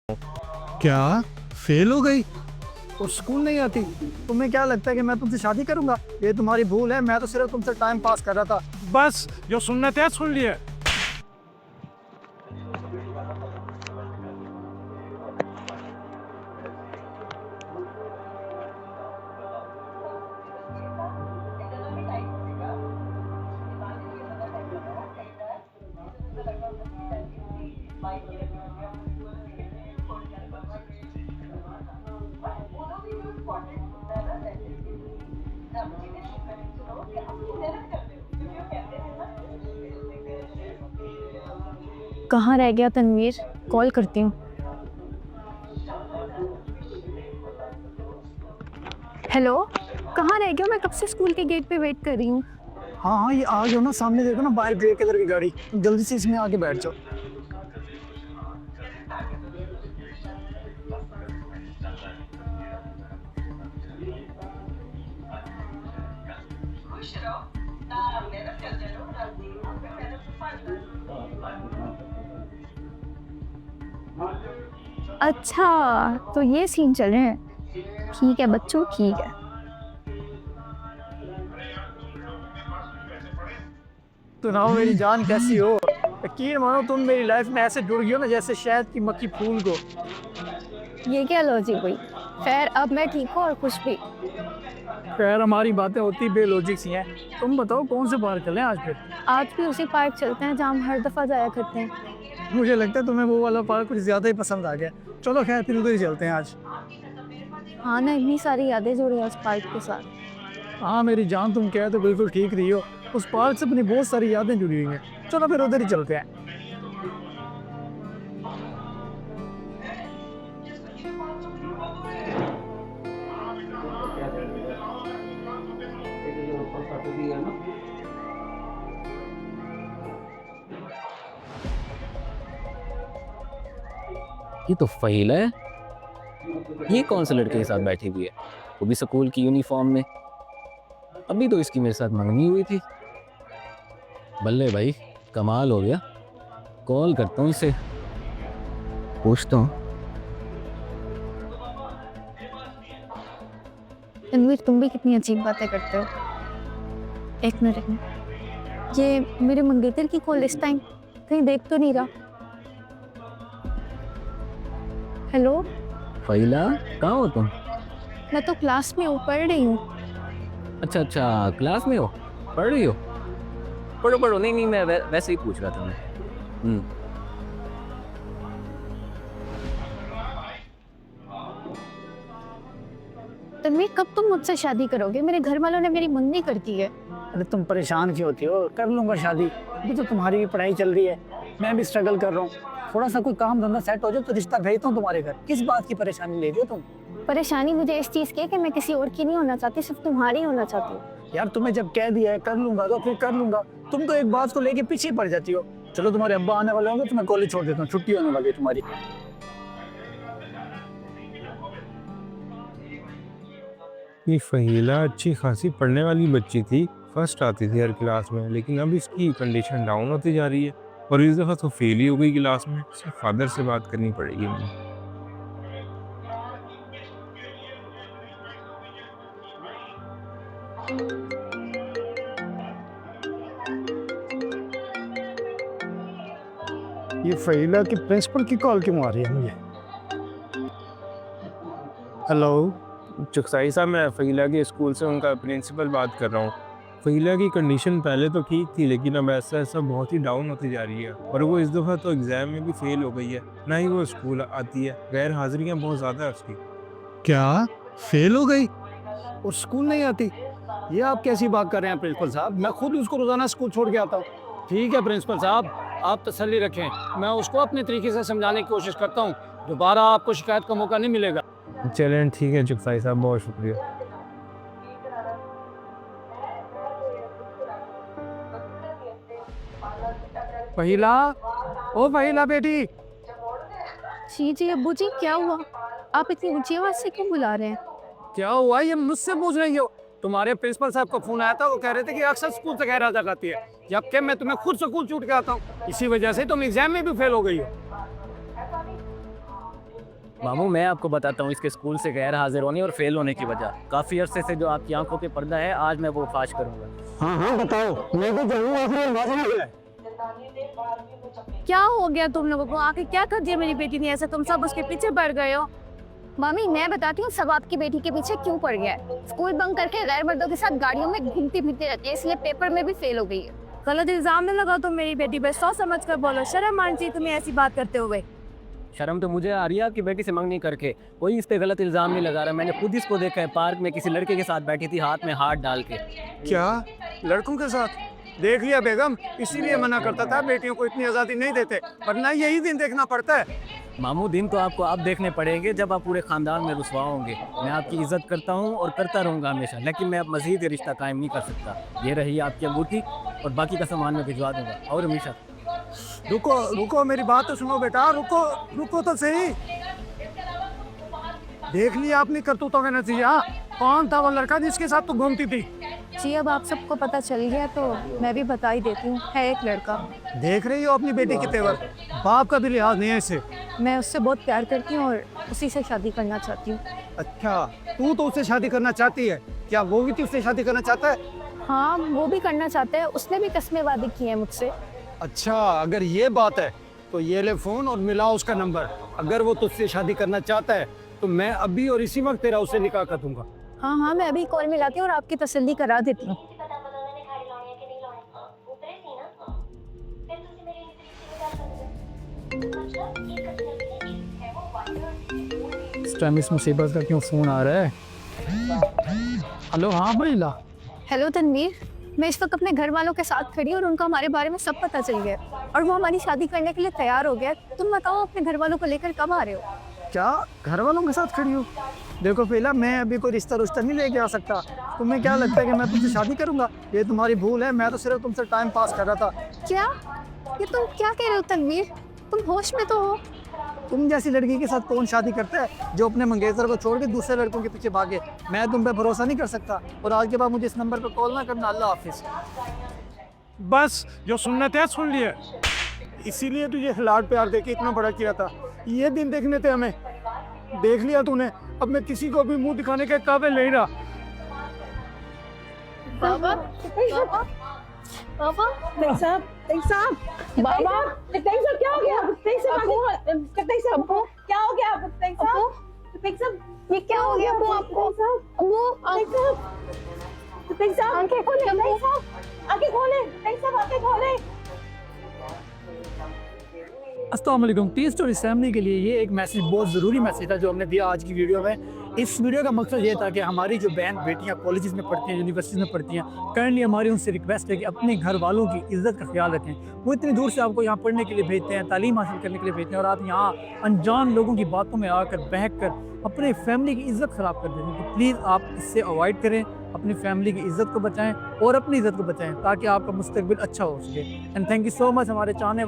क्या फेल हो गई? और स्कूल नहीं आती? तुम्हें क्या लगता है कि मैं तुमसे शादी करूंगा? ये तुम्हारी भूल है, मैं तो सिर्फ तुमसे टाइम पास कर रहा था। बस जो सुनना था सुन लिए। कहाँ रह गया तनवीर? कॉल करती हूँ। हेलो, कहाँ रह गया? मैं कब से स्कूल के गेट पे वेट कर रही हूँ। हाँ हाँ, ये आ जाओ ना, सामने देखो ना, बाहर ग्रे कलर की गाड़ी। जल्दी से इसमें आके बैठ जाओ। अच्छा, तो ये सीन चल रहे हैं। ठीक है बच्चों, ठीक है। तो ना मेरी जान, कैसी हो? यकीन मानो तुम मेरी लाइफ में ऐसे जुड़ गई हो ना, जैसे शहद की मक्खी फूल को। ये क्या लॉजिक हुई? खैर, अब मैं ठीक हूँ और खुश भी। खैर, हमारी बातें होती बेलॉजिक सी हैं। तुम बताओ कौन से बाहर चलें आज फिर? आज भी उसी पार्क चलते हैं जहाँ हम हर दफ़ा जाया करते हैं। मुझे लगता है तुम्हें वो वाला पार्क कुछ ज्यादा ही पसंद आ गया। चलो खैर, फिर उधर ही चलते हैं आज। हाँ ना, इतनी सारी यादें जुड़ी हैं उस पार्क के साथ। हाँ मेरी जान, तुम कह तो बिल्कुल ठीक रही हो। उस पार्क से अपनी बहुत सारी यादें जुड़ी हुई हैं। चलो फिर उधर ही चलते हैं। ये तो फ़हील है। ये कौन से लड़के के साथ बैठी हुई है, वो भी स्कूल की यूनिफॉर्म में? अभी तो इसकी मेरे साथ मंगनी हुई थी। बल्ले भाई, कमाल हो गया। कॉल करता हूँ इसे, पूछता हूँ। तनवीर, तुम भी कितनी अजीब बातें करते हो। एक मिनट, ये मेरे मंगेतर की कॉल इस टाइम कहीं देख तो नहीं रहा। हेलो, फ़हीला, कहाँ हो तुम? मैं तो क्लास में हूँ, पढ़ रही हूँ। अच्छा अच्छा, क्लास में हो, पढ़ रही हो? पढ़ो पढ़ो। नहीं नहीं, मैं वैसे ही पूछ रहा था मैं। तनवीर, कब तुम मुझसे शादी करोगे? मेरे घर वालों ने मेरी मंगनी कर दी है। अरे तुम परेशान क्यों होती हो? कर लूंगा शादी। अभी तो तुम्हारी भी पढ़ाई चल रही है, मैं भी स्ट्रगल कर रहा हूँ। थोड़ा सा कोई काम धंधा सेट हो जाए तो रिश्ता भेजता हूँ तुम्हारे घर। किस बात की परेशानी ले रही हो तुम? परेशानी मुझे इस चीज़ की है कि मैं किसी और की नहीं होना चाहती, सिर्फ तुम्हारी होना चाहती हूँ। यार, तुम्हें जब कह दिया है कर लूंगा तो फिर कर लूंगा। तुम तो एक बात को लेके पीछे पड़ जाती हो। चलो, तुम्हारे अब्बा आने वाले होंगे तो मैं कॉलेज छोड़ देता हूँ, छुट्टी होने वाली है तुम्हारी। ये फहीला अच्छी खासी पढ़ने वाली बच्ची थी, फर्स्ट आती थी हर क्लास में, लेकिन अब इसकी कंडीशन डाउन होती जा रही है और इस दफ़ा तो फेल ही हो गई क्लास में। इसके फादर से बात करनी पड़ेगी मुझे। ये फहीला की प्रिंसिपल की कॉल क्यों आ रही है मुझे? हेलो। चुगताई साहब, मैं फहीला के स्कूल से उनका प्रिंसिपल बात कर रहा हूँ। फहीला की कंडीशन पहले तो ठीक थी, लेकिन अब ऐसा ऐसा बहुत ही डाउन होती जा रही है और वो इस दफ़ा तो एग्ज़ाम में भी फेल हो गई है। ना ही वो स्कूल आती है, गैर हाजिरियाँ बहुत ज़्यादा है उसकी। क्या फेल हो गई और स्कूल नहीं आती? ये आप कैसी बात कर रहे हैं प्रिंसिपल साहब? मैं खुद उसको रोजाना स्कूल छोड़ के आता हूँ। ठीक है प्रिंसिपल साहब, आप तसल्ली रखें, मैं उसको अपने तरीके से समझाने की कोशिश करता हूँ। दोबारा आपको शिकायत का मौका नहीं मिलेगा। चलें ठीक है चुगताई साहब, बहुत शुक्रिया। फहीला, ओ फहीला बेटी। जी जी अब्बू जी, क्या हुआ? आप इतनी ऊंची आवाज़ से क्यों बुला रहे हैं? क्या हुआ, ये मुझसे पूछ रही हो? तुम्हारे प्रिंसिपल साहब का फोन आया था, वो कह रहे थे कि अक्सर स्कूल से गैर हाजिर आती है, जबकि मैं तुम्हें खुद स्कूल छूट के आता हूँ। इसी वजह से तुम एग्जाम में भी फेल हो गई हो। मामू मैं आपको बताता हूँ इसके स्कूल से गैर हाजिर होने और फेल होने की वजह। काफ़ी अरसे से जो आपकी आंखों पे पर्दा है, आज मैं वो फाश करूँगा। हाँ हाँ बताओ, मैं तो जानूँ आखिर क्या हो गया तुम लोगों को? आके क्या कर दिया मेरी बेटी ने ऐसा? तुम सब उसके पीछे पड़ गए हो। मामी मैं बताती हूँ सब आपकी बेटी के पीछे क्यों पड़ गया है। स्कूल बंक करके गैर मर्दों के साथ गाड़ियों में घूमती फिरती रहती है, इसलिए पेपर में भी फेल हो गई है। गलत इल्जाम न लगाओ तुम मेरी बेटी पे, सोच समझ कर बोलो। शर्म आनी चाहिए तुम्हें ऐसी बात करते हुए। शर्म तो मुझे आ रही है आपकी बेटी से मंगनी करके। कोई इस पे गलत इल्ज़ाम नहीं लगा रहा। मैंने खुद इसको देखा है, पार्क में किसी लड़के के साथ बैठी थी, हाथ में हाथ डाल के। क्या लड़कों के साथ? देख लिया बेगम, इसीलिए मना करता था, बेटियों को इतनी आज़ादी नहीं देते, वरना यही दिन देखना पड़ता है। मामू दिन तो आपको आप देखने पड़ेंगे जब आप पूरे ख़ानदान में रुसवा होंगे। मैं आपकी इज्जत करता हूँ और करता रहूँगा हमेशा, लेकिन मैं अब मज़ीद ये रिश्ता कायम नहीं कर सकता। ये रही आपकी अंगूठी और बाकी का सामान मैं भिजवा दूँगा। और हमेशा रुको रुको, मेरी बात तो सुनो बेटा, रुको रुको तो सही। देख लिया आपने करतूतों का नतीजा। कौन था वो लड़का जिसके साथ तू घूमती थी? जी अब आप सबको पता चल गया तो मैं भी बता ही देती हूँ। है एक लड़का। देख रही हो अपनी बेटी के तेवर, बाप का भी लिहाज नहीं है इसे। मैं उससे बहुत प्यार करती हूँ और उसी से शादी करना चाहती हूँ। अच्छा, तू तो उससे शादी करना चाहती है, क्या वो भी तुझसे शादी करना चाहता है? हाँ वो भी करना चाहते हैं, उसने भी कस्में वादे की हैं मुझसे। अच्छा, अगर ये बात है तो ये ले फोन और मिलाओ उसका नंबर। अगर वो तुझसे शादी करना चाहता है तो मैं अभी और इसी वक्त तेरा उससे निकाह कर दूंगा। हाँ हाँ मैं अभी कॉल मिलाती हूँ और आपकी तसल्ली करा देती हूँ। इस टाइम इस मुसीबत का क्यों फोन आ रहा है? हेलो, हाँ महिला। हेलो तनवीर, मैं इस वक्त अपने घर वालों के साथ खड़ी हूँ और उनको हमारे बारे में सब पता चल गया और वो हमारी शादी करने के लिए तैयार हो गया। तुम बताओ अपने घर वालों को लेकर कब आ रहे हो? क्या घर वालों के साथ खड़ी हो? देखो पहला, मैं अभी कोई रिश्ता रुश्ता नहीं लेके आ सकता। तुम्हें क्या लगता है कि मैं तुमसे शादी करूंगा? ये तुम्हारी भूल है, मैं तो सिर्फ तुमसे टाइम पास कर रहा था। क्या? ये तुम क्या कह रहे हो तनवीर? तुम होश में तो हो? तुम जैसी लड़की के साथ कौन शादी करता है जो अपने मंगेतर को छोड़ के दूसरे लड़कों के पीछे भागे? मैं तुम पे भरोसा नहीं कर सकता और आज के बाद मुझे इस नंबर पर कॉल ना करना। अल्लाह हाफिज। बस जो सुनना था सुन लिया, इसीलिए तुझे लाड प्यार देके इतना बड़ा किया था। ये दिन देखने थे हमें, देख लिया तूने। अब मैं किसी को भी मुंह दिखाने के काबिल नहीं रहा। बाबा बाबा बाबा साहब बाबा साहब क्या हो गया? साहब क्या हो गया? साहब ये क्या हो गया अब्बू आपको? अब्बू साहब आंखें खोले, आंखें खोले, साहब आंखें खोले। अस्सलाम वालेकुम। टी स्टोरी फैमिली के लिए ये एक मैसेज, बहुत ज़रूरी मैसेज था जो हमने दिया आज की वीडियो में। इस वीडियो का मकसद ये था कि हमारी जो बहन बेटियां कॉलेजेस में पढ़ती हैं, यूनिवर्सिटीज़ में पढ़ती हैं, काइंडली हमारी उनसे रिक्वेस्ट है कि अपने घर वालों की इज़्ज़त का ख्याल रखें। वो इतनी दूर से आपको यहाँ पढ़ने के लिए भेजते हैं, तालीम हासिल करने के लिए भेजते हैं और आप यहाँ अनजान लोगों की बातों में आकर बहक कर अपने फैमिली की इज़्ज़त ख़राब कर देते हैं। तो प्लीज़ आप इससे अवॉइड करें, अपनी फैमिली की इज़्ज़त को बचाएं और अपनी इज़्ज़त को बचाएं ताकि आपका मुस्तकबिल अच्छा हो सके। And thank you so much हमारे चाहने